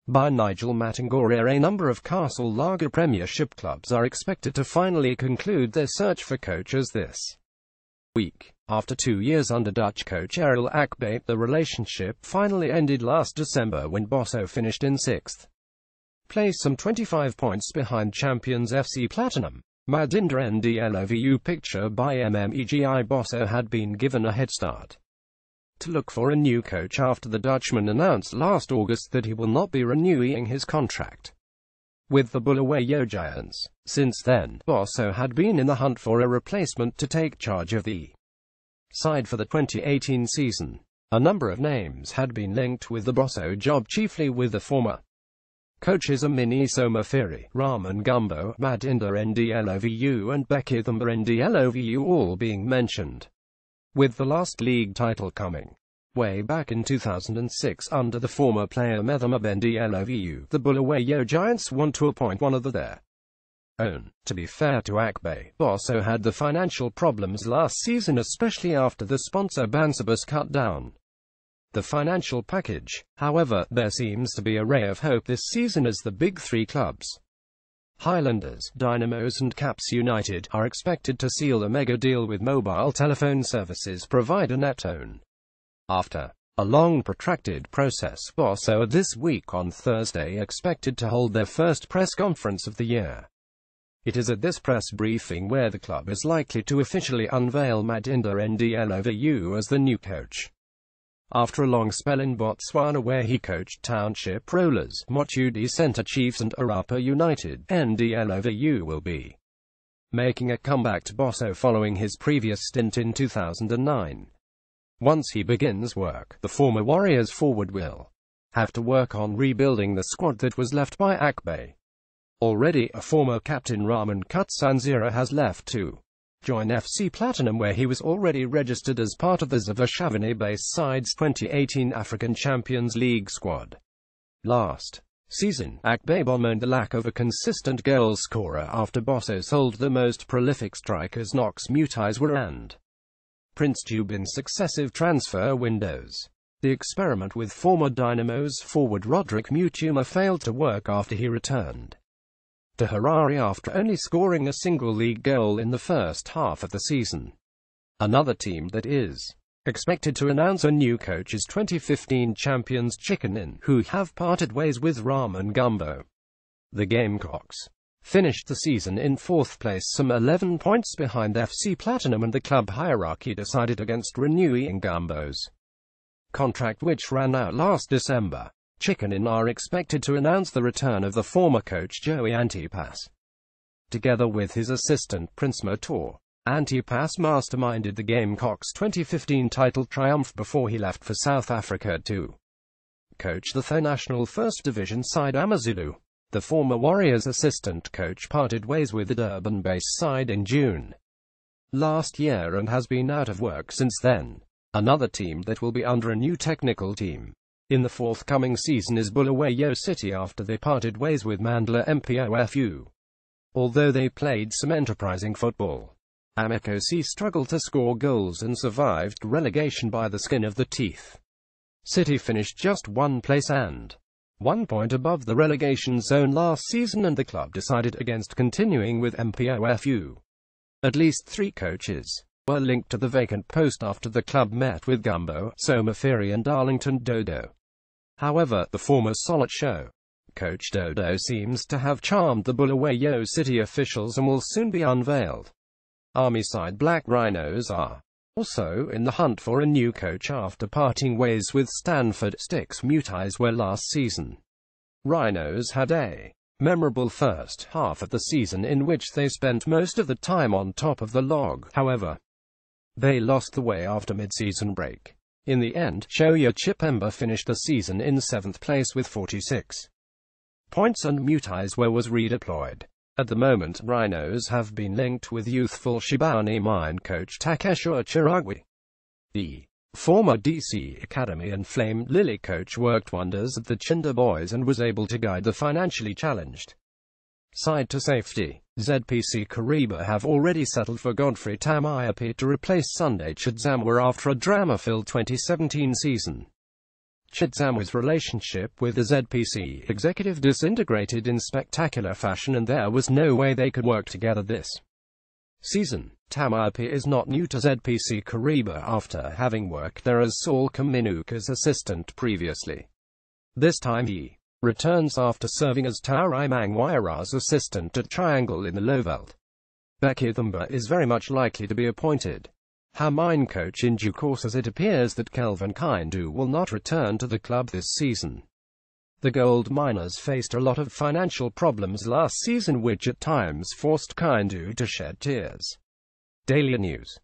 by Nigel Mattingora. A number of Castle Lager Premiership clubs are expected to finally conclude their search for coaches this week. After 2 years under Dutch coach Errol Akbay, the relationship finally ended last December when Bosso finished in 6th place, some 25 points behind champions FC Platinum. Madinda Ndlovu. Picture by MMEGI. Bosso had been given a head start to look for a new coach after the Dutchman announced last August that he will not be renewing his contract with the Bulawayo Giants. Since then, Bosso had been in the hunt for a replacement to take charge of the side for the 2018 season. A number of names had been linked with the Bosso job, chiefly with the former coaches Amini Somafiri, Rahman Gumbo, Madinda Ndlovu and Bekithamba Ndlovu all being mentioned, with the last league title coming way back in 2006 under the former player Methama Ndlovu. The Bulawayo Giants want to appoint one of their own. To be fair to Akbay, Bosso had the financial problems last season, especially after the sponsor Bansabus cut down the financial package. However, there seems to be a ray of hope this season as the big three clubs, Highlanders, Dynamos and Caps United, are expected to seal a mega deal with mobile telephone services provider Netone. After a long protracted process, Bosso are this week on Thursday expected to hold their first press conference of the year. It is at this press briefing where the club is likely to officially unveil Madinda Ndlovu as the new coach. After a long spell in Botswana where he coached Township Rollers, Mochudi Centre Chiefs and Arapa United, Ndlovu will be making a comeback to Bosso following his previous stint in 2009. Once he begins work, the former Warriors forward will have to work on rebuilding the squad that was left by Akbay. Already, a former captain Rahman Kutsanzira has left to join FC Platinum, where he was already registered as part of the Zavashavane-based side's 2018 African Champions League squad. Last season, Akbay bemoaned the lack of a consistent goal scorer after Bosso sold the most prolific strikers Knox Mutaiwa and Prince Dube in successive transfer windows. The experiment with former Dynamos forward Roderick Mutuma failed to work after he returned to Harare after only scoring a single league goal in the first half of the season. Another team that is expected to announce a new coach is 2015 champions Chicken Inn, who have parted ways with Rahman Gumbo. The Gamecocks finished the season in 4th place, some 11 points behind FC Platinum, and the club hierarchy decided against renewing Gumbo's contract, which ran out last December. Chicken Inn are expected to announce the return of the former coach Joey Antipas, together with his assistant Prince Motor. Antipas masterminded the Gamecocks' 2015 title triumph before he left for South Africa to coach the national First Division side Amazulu. The former Warriors assistant coach parted ways with the Durban-based side in June last year and has been out of work since then. Another team that will be under a new technical team in the forthcoming season is Bulawayo City after they parted ways with Mandla Mpofu. Although they played some enterprising football, Amakosi struggled to score goals and survived relegation by the skin of the teeth. City finished just 1 place and 1 point above the relegation zone last season, and the club decided against continuing with Mpofu. At least 3 coaches were linked to the vacant post after the club met with Gumbo, Somafiri and Darlington Dodo. However, the former Solid Show coach Dodo seems to have charmed the Bulawayo City officials and will soon be unveiled. Army side Black Rhinos are also in the hunt for a new coach after parting ways with Stanford Sticks Mutaiwa last season. Rhinos had a memorable first half of the season in which they spent most of the time on top of the log. However, they lost the way after mid-season break. In the end, Shoya Chipemba finished the season in 7th place with 46 points and Mutaiwa was redeployed. At the moment, Rhinos have been linked with youthful Shibani Mine coach Takeshua Chiragwi. The former DC Academy and Flame Lily coach worked wonders at the Chinda Boys and was able to guide the financially challenged side to safety. ZPC Kariba have already settled for Godfrey Tamayapi to replace Sunday Chidzamwa after a drama-filled 2017 season. Chidsamu's relationship with the ZPC executive disintegrated in spectacular fashion, and there was no way they could work together this season. Tamayapi is not new to ZPC Kariba after having worked there as Saul Kaminuka's assistant previously. This time he returns after serving as Tarai Mangwaira's assistant at Triangle in the Lowveld. Becky Thumba is very much likely to be appointed her main coach in due course, as it appears that Kelvin Kindu will not return to the club this season. The gold miners faced a lot of financial problems last season, which at times forced Kindu to shed tears. Daily News.